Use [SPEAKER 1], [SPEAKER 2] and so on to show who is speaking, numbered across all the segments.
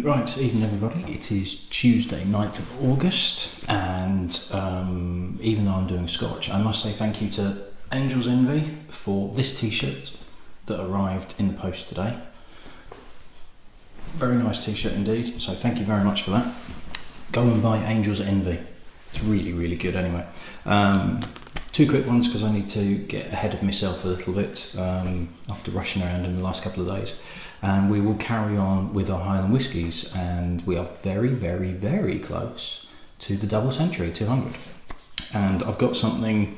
[SPEAKER 1] Right, evening everybody. It is Tuesday, 9th of August, and even though I'm doing Scotch, I must say thank you to Angel's Envy for this t-shirt that arrived in the post today. Very nice t-shirt indeed, so thank you very much for that. Go and buy Angel's Envy. It's really, really good anyway. Two quick ones because I need to get ahead of myself a little bit after rushing around in the last couple of days. And we will carry on with our Highland whiskies, and we are very, very, very close to the double century, 200. And I've got something,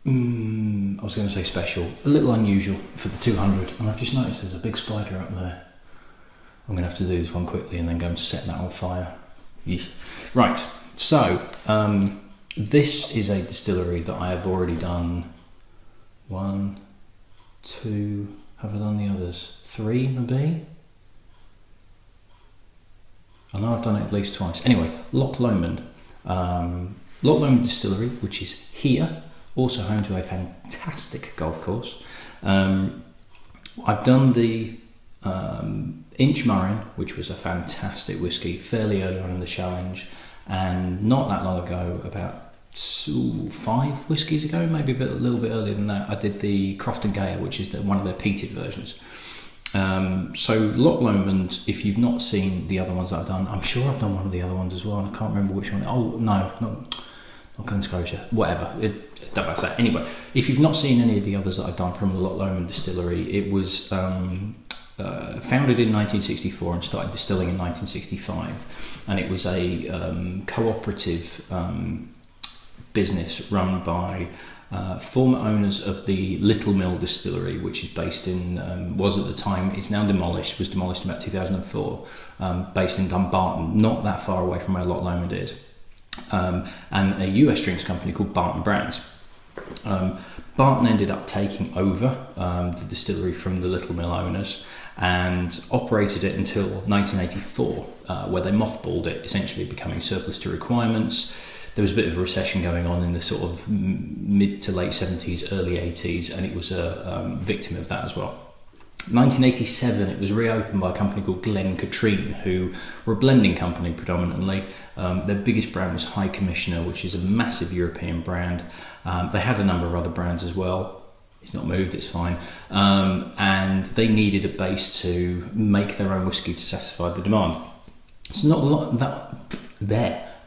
[SPEAKER 1] I was going to say special, a little unusual for the 200, and I've just noticed there's a big spider up there. I'm going to have to do this one quickly and then go and set that on fire. Right, so this is a distillery that I have already done 1, 2, have I done the others? 3 maybe? I know I've done it at least twice. Anyway, Loch Lomond. Loch Lomond Distillery, which is here, also home to a fantastic golf course. I've done the Inchmurrin, which was a fantastic whiskey, fairly early on in the challenge, and not that long ago, about 5 whiskies ago, maybe a little bit earlier than that, I did the Croftengea, which is one of their peated versions. So Loch Lomond, if you've not seen the other ones that I've done, I'm sure I've done one of the other ones as well, and I can't remember which one. Oh no, not Glen Scotia, whatever. It don't matter. Anyway, if you've not seen any of the others that I've done from the Loch Lomond distillery, it was founded in 1964 and started distilling in 1965, and it was a cooperative business run by former owners of the Little Mill Distillery, which is based in, was at the time, it's now demolished, was demolished in about 2004, based in Dumbarton, not that far away from where Loch Lomond is, and a US drinks company called Barton Brands. Barton ended up taking over the distillery from the Little Mill owners and operated it until 1984, where they mothballed it, essentially becoming surplus to requirements. There was a bit of a recession going on in the sort of mid to late 70s, early 80s, and it was a victim of that as well. 1987, it was reopened by a company called Glen Katrine, who were a blending company predominantly. Their biggest brand was High Commissioner, which is a massive European brand. They had a number of other brands as well. It's not moved, it's fine. And they needed a base to make their own whiskey to satisfy the demand. It's not a lot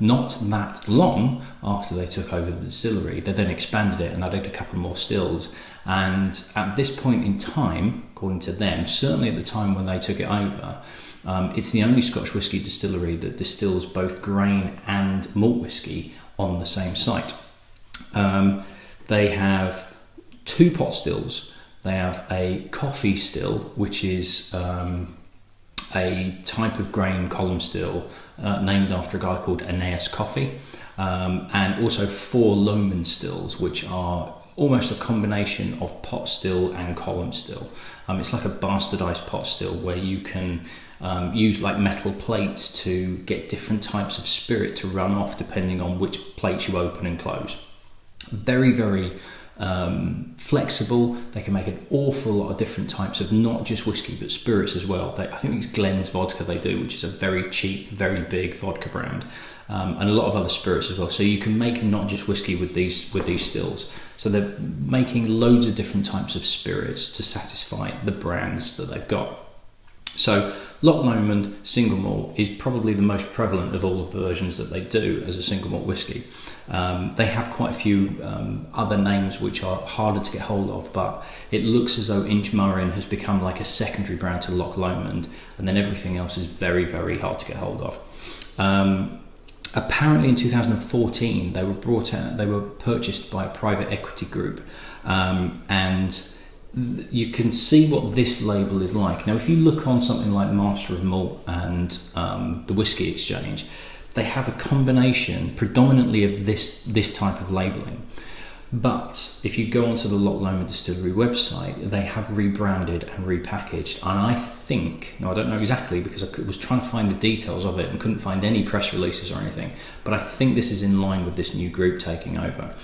[SPEAKER 1] not that long after they took over the distillery. They then expanded it and added a couple more stills. And at this point in time, according to them, certainly at the time when they took it over, it's the only Scotch whisky distillery that distills both grain and malt whisky on the same site. They have 2 pot stills. They have a coffee still, which is a type of grain column still named after a guy called Aeneas Coffey, and also 4 Lomond stills, which are almost a combination of pot still and column still. It's like a bastardized pot still where you can use like metal plates to get different types of spirit to run off depending on which plates you open and close. Very, very flexible. They can make an awful lot of different types of not just whiskey but spirits as well. I think it's Glen's vodka they do, which is a very cheap, very big vodka brand, and a lot of other spirits as well. So you can make not just whiskey with these stills. So they're making loads of different types of spirits to satisfy the brands that they've got. So Loch Lomond single malt is probably the most prevalent of all of the versions that they do as a single malt whiskey. They have quite a few other names which are harder to get hold of, but it looks as though Inchmurrin has become like a secondary brand to Loch Lomond, and then everything else is very, very hard to get hold of. Apparently in 2014 they were purchased by a private equity group, and you can see what this label is like. Now if you look on something like Master of Malt and the Whisky Exchange, they have a combination predominantly of this type of labelling. But if you go onto the Loch Lomond Distillery website, they have rebranded and repackaged, and I think, now I don't know exactly because I was trying to find the details of it and couldn't find any press releases or anything, but I think this is in line with this new group taking over,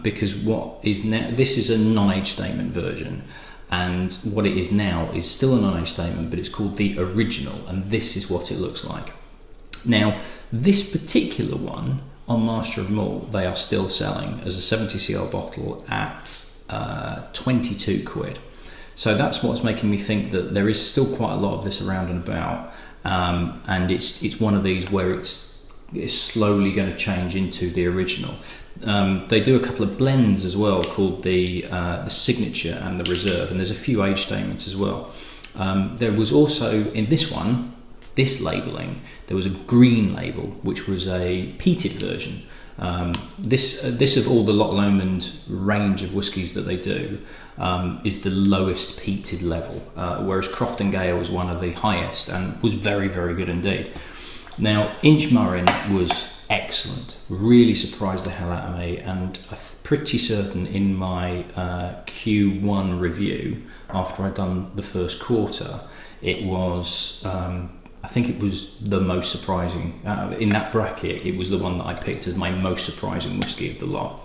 [SPEAKER 1] because what is now, this is a non-age statement version, and what it is now is still a non-age statement, but it's called the original, and this is what it looks like. Now, this particular one on Master of Malt, they are still selling as a 70cl bottle at 22 quid. So that's what's making me think that there is still quite a lot of this around and about, and it's one of these where it's slowly going to change into the original. They do a couple of blends as well called the Signature and the Reserve, and there's a few age statements as well. There was also in this one, this labelling, there was a green label which was a peated version. This of all the Loch Lomond range of whiskies that they do is the lowest peated level, whereas Croftengea was one of the highest and was very, very good indeed. Now, Inchmurrin was excellent, really surprised the hell out of me, and I'm pretty certain in my Q1 review, after I'd done the first quarter, it was, I think it was the most surprising. In that bracket, it was the one that I picked as my most surprising whiskey of the lot.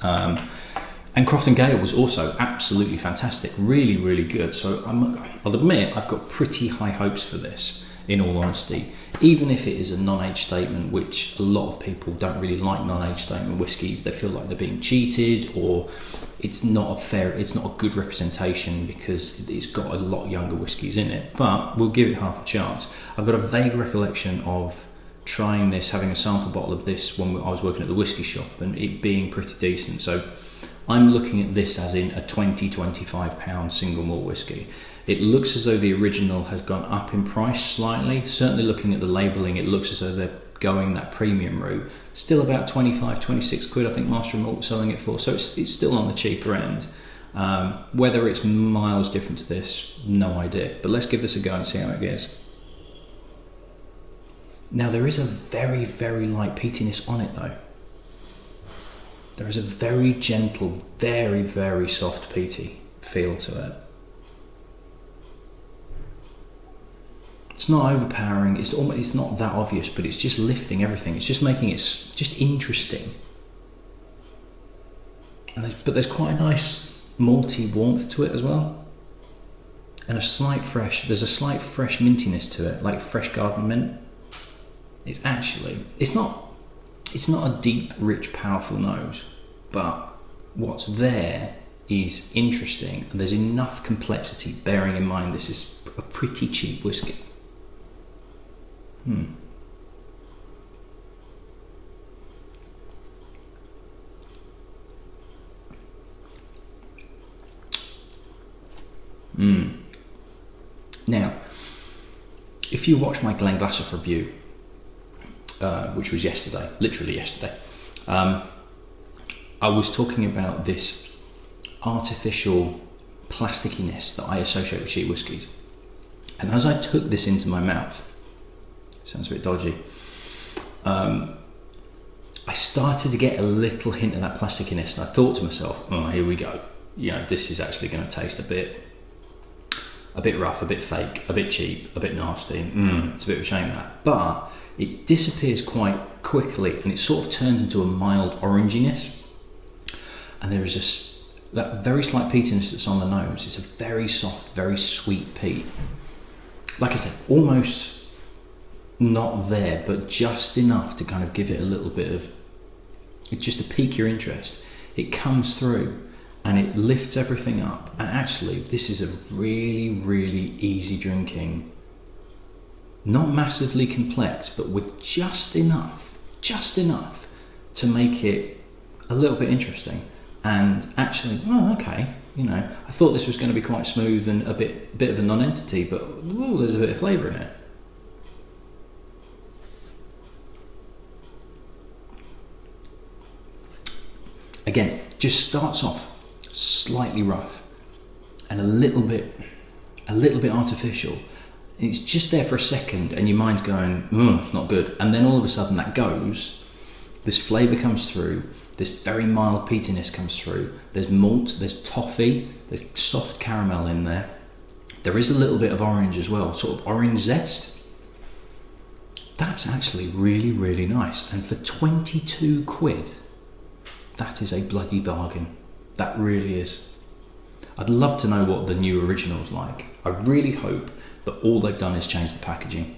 [SPEAKER 1] And Croftengea was also absolutely fantastic, really, really good. So I'll admit I've got pretty high hopes for this, in all honesty. Even if it is a non-age statement, which a lot of people don't really like non-age statement whiskies, they feel like they're being cheated, or it's not a good representation because it's got a lot younger whiskies in it. But we'll give it half a chance. I've got a vague recollection of trying this, having a sample bottle of this when I was working at the whiskey shop, and it being pretty decent. So I'm looking at this as in a £20-25 single malt whiskey. It looks as though the original has gone up in price slightly. Certainly looking at the labelling, it looks as though they're going that premium route. Still about 25-26 quid, I think Master of Malt was selling it for. So it's still on the cheaper end. Whether it's miles different to this, no idea. But let's give this a go and see how it goes. Now, there is a very, very light peatiness on it though. There is a very gentle, very, very soft peaty feel to it. It's not overpowering, it's not that obvious, but it's just lifting everything. It's just making it just interesting. But there's quite a nice malty warmth to it as well. And there's a slight fresh mintiness to it, like fresh garden mint. It's not a deep, rich, powerful nose, but what's there is interesting, and there's enough complexity, bearing in mind this is a pretty cheap whiskey. Now, if you watch my Glenglassaugh review, which was yesterday, literally yesterday, I was talking about this artificial plasticiness that I associate with cheap whiskies. And as I took this into my mouth, sounds a bit dodgy, I started to get a little hint of that plasticiness, and I thought to myself, oh, here we go. You know, this is actually going to taste a bit rough, a bit fake, a bit cheap, a bit nasty. It's a bit of a shame that. But it disappears quite quickly, and it sort of turns into a mild oranginess. And there is that very slight peatiness that's on the nose. It's a very soft, very sweet peat. Like I said, almost not there, but just enough to kind of give it a little bit of, it's just to pique your interest. It comes through and it lifts everything up. And actually, this is a really, really easy drinking, not massively complex, but with just enough to make it a little bit interesting. And actually, oh, okay, you know, I thought this was going to be quite smooth and a bit of a non-entity, but ooh, there's a bit of flavour in it. Again, just starts off slightly rough and a little bit artificial. It's just there for a second and your mind's going, oh, it's not good. And then all of a sudden that goes, this flavour comes through, this very mild peatiness comes through, there's malt, there's toffee, there's soft caramel in there. There is a little bit of orange as well, sort of orange zest. That's actually really, really nice. And for 22 quid, that is a bloody bargain. That really is. I'd love to know what the new original's like. I really hope that all they've done is change the packaging.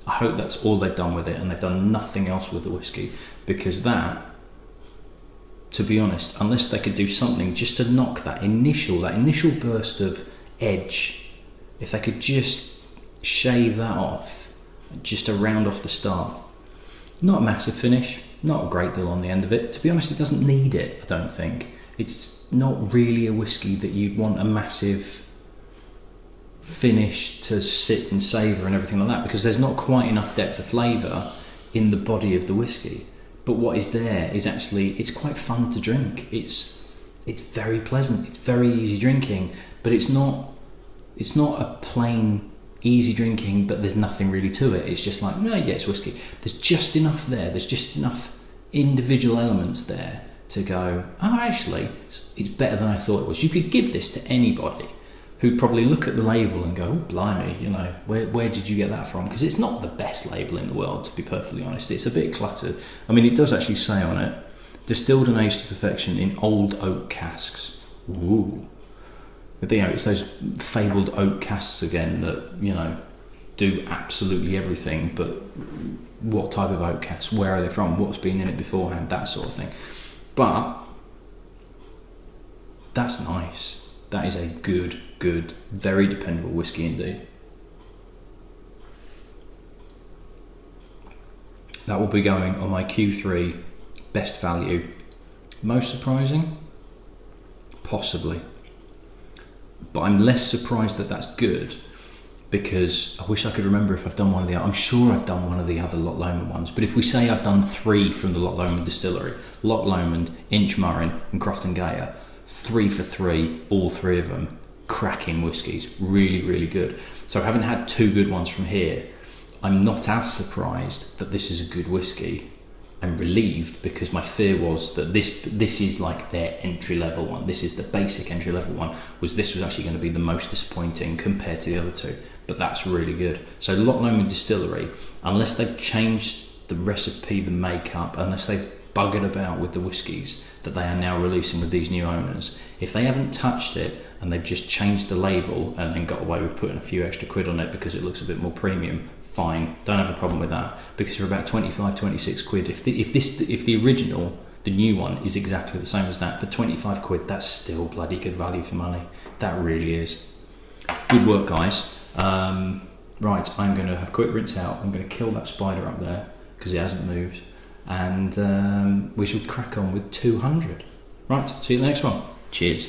[SPEAKER 1] I hope that's all they've done with it, and they've done nothing else with the whiskey, because that, to be honest, unless they could do something just to knock that initial burst of edge, if they could just shave that off, just to round off the start. Not a massive finish, not a great deal on the end of it. To be honest, it doesn't need it, I don't think. It's not really a whiskey that you'd want a massive finish to sit and savour and everything like that, because there's not quite enough depth of flavour in the body of the whiskey. But what is there is actually, it's quite fun to drink. It's very pleasant, it's very easy drinking, but it's not a plain easy drinking, but there's nothing really to it. It's just like, no, yeah, it's whiskey. There's just enough there, there's just enough individual elements there to go, oh, actually, it's better than I thought it was. You could give this to anybody who'd probably look at the label and go, oh, blimey, you know, where did you get that from? Because it's not the best label in the world, to be perfectly honest. It's a bit cluttered. I mean, it does actually say on it, distilled and aged to perfection in old oak casks. Ooh. But, you know, it's those fabled oak casks again that, you know, do absolutely everything, but what type of oak casks? Where are they from? What's been in it beforehand? That sort of thing. But that's nice. That is a good, very dependable whiskey indeed. That will be going on my Q3 best value. Most surprising? Possibly. But I'm less surprised that that's good, because I wish I could remember if I've done one of the other. I'm sure I've done one of the other Loch Lomond ones, but if we say I've done 3 from the Loch Lomond distillery, Loch Lomond, Inchmurrin and Croftengea, 3 for 3, all 3 of them cracking whiskies, really good. So I haven't had 2 good ones from here. I'm not as surprised that this is a good whiskey. I'm relieved, because my fear was that this is like their entry level one. This is the basic entry level one. This was actually going to be the most disappointing compared to the other 2, but that's really good. So Loch Lomond distillery, unless they've changed the recipe, the makeup, unless they've buggered about with the whiskies that they are now releasing with these new owners, if they haven't touched it and they've just changed the label and then got away with putting a few extra quid on it because it looks a bit more premium, fine, don't have a problem with that, because for about 25, 26 quid, if the original, the new one, is exactly the same as that, for 25 quid, that's still bloody good value for money. That really is. Good work, guys. Right, I'm going to have a quick rinse out. I'm going to kill that spider up there because it hasn't moved, and we shall crack on with 200. Right, see you in the next one. Cheers.